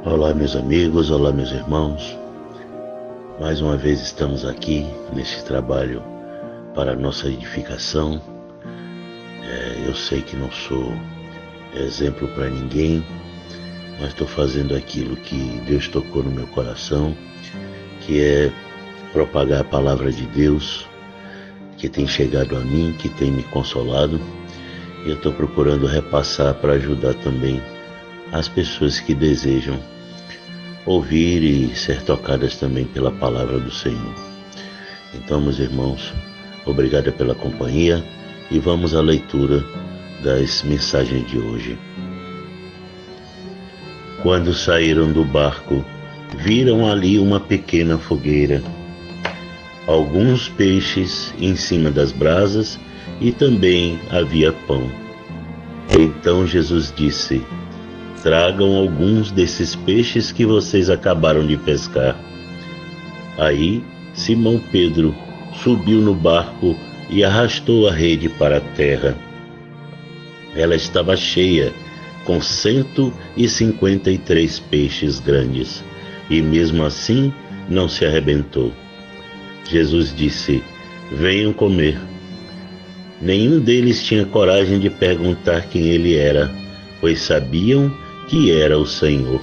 Olá, meus amigos, olá, meus irmãos. Mais uma vez estamos aqui nesse trabalho para a nossa edificação. Eu sei que não sou exemplo para ninguém, mas estou fazendo aquilo que Deus tocou no meu coração, que é propagar a palavra de Deus, que tem chegado a mim, que tem me consolado. E eu estou procurando repassar para ajudar também as pessoas que desejam ouvir e ser tocadas também pela palavra do Senhor. Então, meus irmãos, obrigado pela companhia e vamos à leitura das mensagens de hoje. Quando saíram do barco, viram ali uma pequena fogueira, alguns peixes em cima das brasas e também havia pão. Então Jesus disse: tragam alguns desses peixes que vocês acabaram de pescar. Aí Simão Pedro subiu no barco e arrastou a rede para a terra. Ela estava cheia, com 153 peixes grandes, e mesmo assim não se arrebentou. Jesus disse: venham comer. Nenhum deles tinha coragem de perguntar quem ele era, pois sabiam que era o Senhor.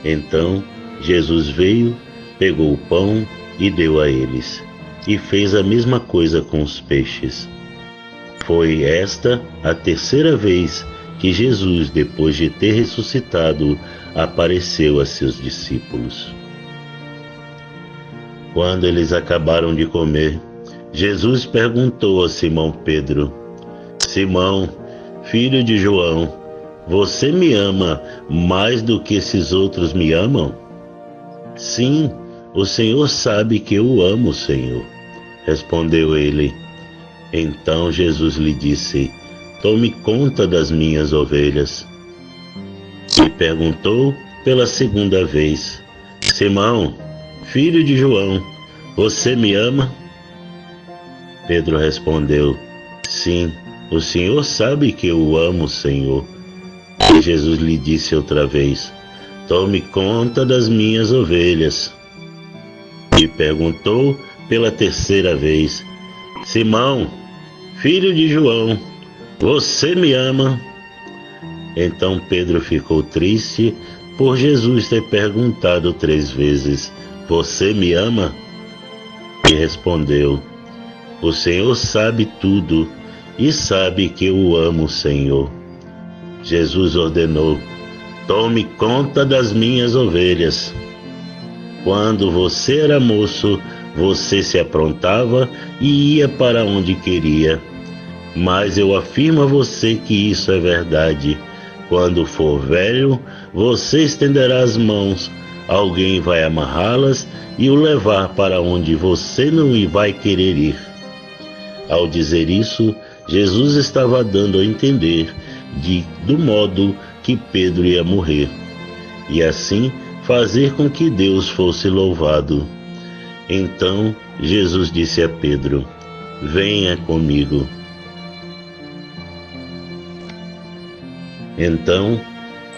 Então Jesus veio, pegou o pão e deu a eles, e fez a mesma coisa com os peixes. Foi esta a terceira vez que Jesus, depois de ter ressuscitado, apareceu a seus discípulos. Quando eles acabaram de comer, Jesus perguntou a Simão Pedro: Simão, filho de João, você me ama mais do que esses outros me amam? Sim, o Senhor sabe que eu amo o Senhor, respondeu ele. Então Jesus lhe disse: tome conta das minhas ovelhas. E perguntou pela segunda vez: Simão, filho de João, você me ama? Pedro respondeu: sim, o Senhor sabe que eu amo o Senhor. E Jesus lhe disse outra vez: tome conta das minhas ovelhas. E perguntou pela terceira vez: Simão, filho de João, você me ama? Então Pedro ficou triste por Jesus ter perguntado 3 vezes: você me ama? E respondeu: o Senhor sabe tudo e sabe que eu amo o Senhor. Jesus ordenou: tome conta das minhas ovelhas. Quando você era moço, você se aprontava e ia para onde queria. Mas eu afirmo a você que isso é verdade. Quando for velho, você estenderá as mãos, alguém vai amarrá-las e o levar para onde você não vai querer ir. Ao dizer isso, Jesus estava dando a entender do modo que Pedro ia morrer, e assim fazer com que Deus fosse louvado. Então Jesus disse a Pedro: venha comigo. Então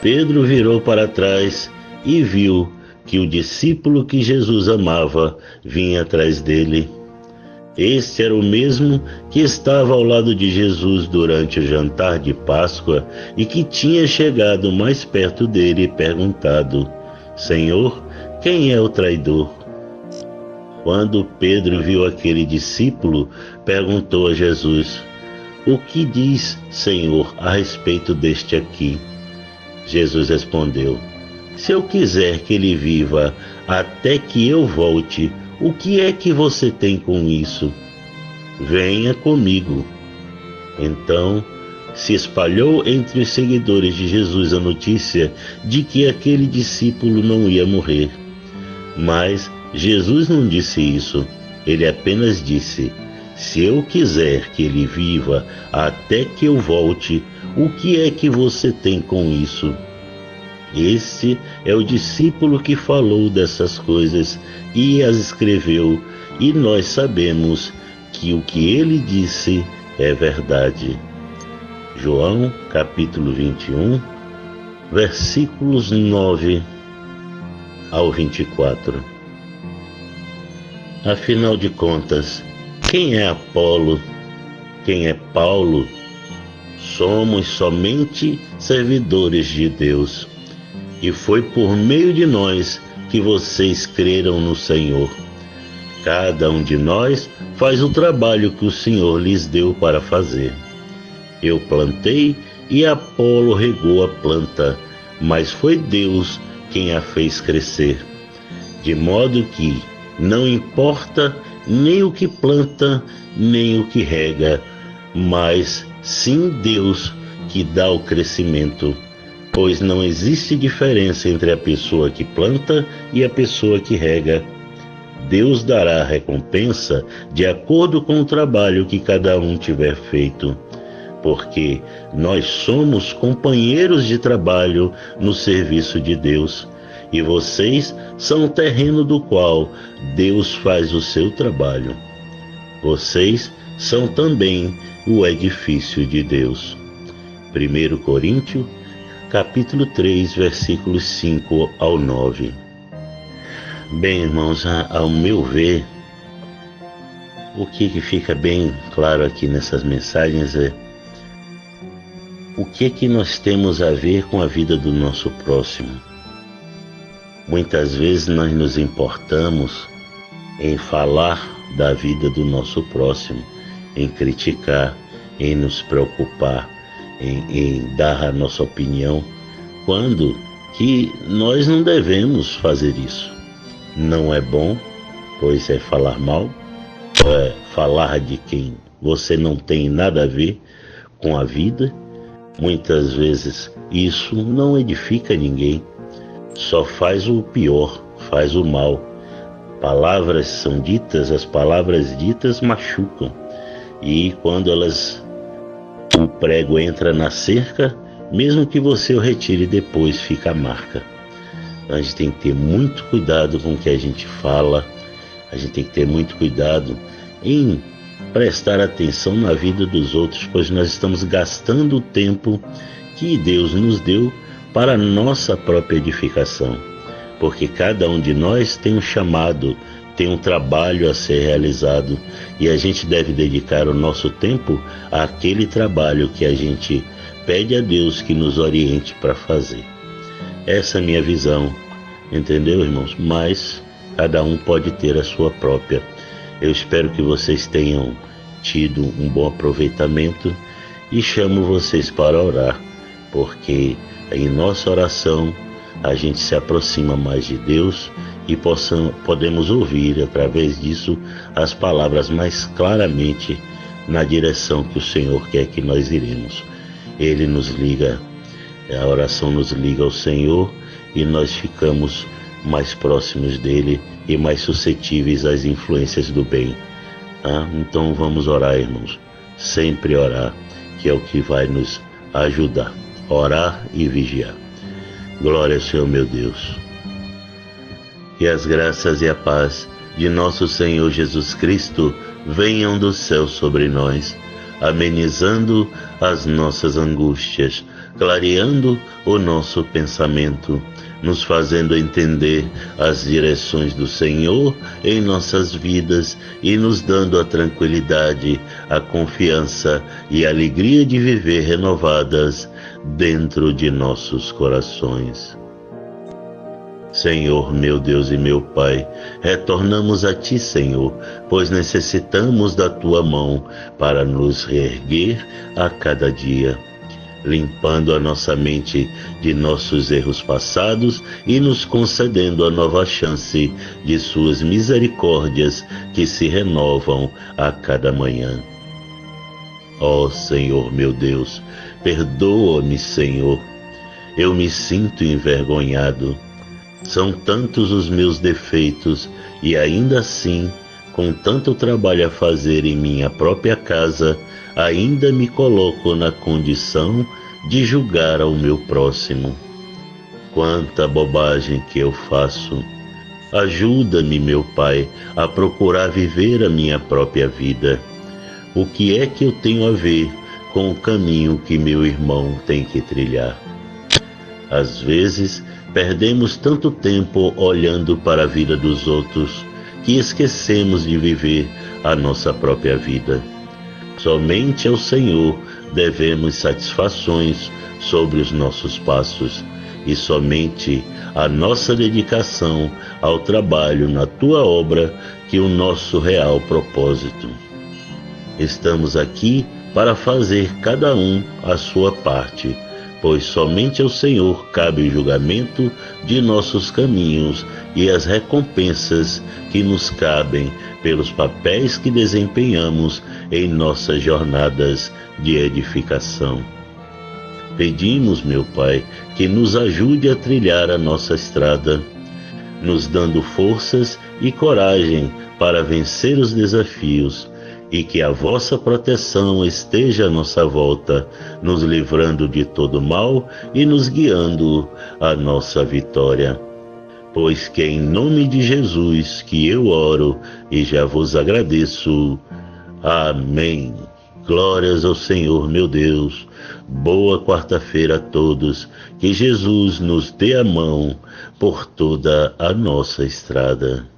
Pedro virou para trás e viu que o discípulo que Jesus amava vinha atrás dele. Este era o mesmo que estava ao lado de Jesus durante o jantar de Páscoa e que tinha chegado mais perto dele e perguntado: Senhor, quem é o traidor? Quando Pedro viu aquele discípulo, perguntou a Jesus: o que diz, Senhor, a respeito deste aqui? Jesus respondeu: se eu quiser que ele viva até que eu volte, o que é que você tem com isso? Venha comigo. Então se espalhou entre os seguidores de Jesus a notícia de que aquele discípulo não ia morrer. Mas Jesus não disse isso. Ele apenas disse: se eu quiser que ele viva até que eu volte, o que é que você tem com isso? Este é o discípulo que falou dessas coisas e as escreveu, e nós sabemos que o que ele disse é verdade. João, capítulo 21, versículos 9 ao 24. Afinal de contas, quem é Apolo? Quem é Paulo? Somos somente servidores de Deus, e foi por meio de nós que vocês creram no Senhor. Cada um de nós faz o trabalho que o Senhor lhes deu para fazer. Eu plantei e Apolo regou a planta, mas foi Deus quem a fez crescer. De modo que não importa nem o que planta, nem o que rega, mas sim Deus que dá o crescimento, pois não existe diferença entre a pessoa que planta e a pessoa que rega. Deus dará a recompensa de acordo com o trabalho que cada um tiver feito, porque nós somos companheiros de trabalho no serviço de Deus, e vocês são o terreno do qual Deus faz o seu trabalho. Vocês são também o edifício de Deus. 1 Coríntios, capítulo 3, versículos 5 ao 9. Bem, irmãos, ao meu ver, o que fica bem claro aqui nessas mensagens é o que nós temos a ver com a vida do nosso próximo. Muitas vezes nós nos importamos em falar da vida do nosso próximo, em criticar, em nos preocupar, em dar a nossa opinião, quando que nós não devemos fazer isso. Não é bom, pois é falar mal, é falar de quem você não tem nada a ver com a vida. Muitas vezes isso não edifica ninguém, só faz o pior, faz o mal. Palavras são ditas, as palavras ditas machucam, e quando o prego entra na cerca, mesmo que você o retire depois, fica a marca. Então a gente tem que ter muito cuidado com o que a gente fala, a gente tem que ter muito cuidado em prestar atenção na vida dos outros, pois nós estamos gastando o tempo que Deus nos deu para a nossa própria edificação, porque cada um de nós tem um chamado, tem um trabalho a ser realizado, e a gente deve dedicar o nosso tempo àquele trabalho que a gente pede a Deus que nos oriente para fazer. Essa é a minha visão, entendeu, irmãos? Mas cada um pode ter a sua própria. Eu espero que vocês tenham tido um bom aproveitamento e chamo vocês para orar, porque em nossa oração a gente se aproxima mais de Deus e podemos ouvir através disso as palavras mais claramente na direção que o Senhor quer que nós iremos. Ele nos liga, a oração nos liga ao Senhor, e nós ficamos mais próximos dele e mais suscetíveis às influências do bem. Então vamos orar, irmãos, sempre orar, que é o que vai nos ajudar, orar e vigiar. Glória ao Senhor, meu Deus. Que as graças e a paz de nosso Senhor Jesus Cristo venham do céu sobre nós, amenizando as nossas angústias, clareando o nosso pensamento, nos fazendo entender as direções do Senhor em nossas vidas e nos dando a tranquilidade, a confiança e a alegria de viver renovadas dentro de nossos corações. Senhor, meu Deus e meu Pai, retornamos a Ti, Senhor, pois necessitamos da Tua mão para nos reerguer a cada dia, limpando a nossa mente de nossos erros passados e nos concedendo a nova chance de Suas misericórdias que se renovam a cada manhã. Ó Senhor, meu Deus, perdoa-me, Senhor. Eu me sinto envergonhado. São tantos os meus defeitos e ainda assim, com tanto trabalho a fazer em minha própria casa, ainda me coloco na condição de julgar ao meu próximo. Quanta bobagem que eu faço! Ajuda-me, meu Pai, a procurar viver a minha própria vida. O que é que eu tenho a ver com o caminho que meu irmão tem que trilhar? Às vezes, perdemos tanto tempo olhando para a vida dos outros que esquecemos de viver a nossa própria vida. Somente ao Senhor devemos satisfações sobre os nossos passos, e somente a nossa dedicação ao trabalho na tua obra que o nosso real propósito. Estamos aqui para fazer cada um a sua parte, pois somente ao Senhor cabe o julgamento de nossos caminhos e as recompensas que nos cabem pelos papéis que desempenhamos em nossas jornadas de edificação. Pedimos, meu Pai, que nos ajude a trilhar a nossa estrada, nos dando forças e coragem para vencer os desafios, e que a vossa proteção esteja à nossa volta, nos livrando de todo mal e nos guiando à nossa vitória. Pois que em nome de Jesus que eu oro e já vos agradeço. Amém. Glórias ao Senhor, meu Deus. Boa quarta-feira a todos. Que Jesus nos dê a mão por toda a nossa estrada.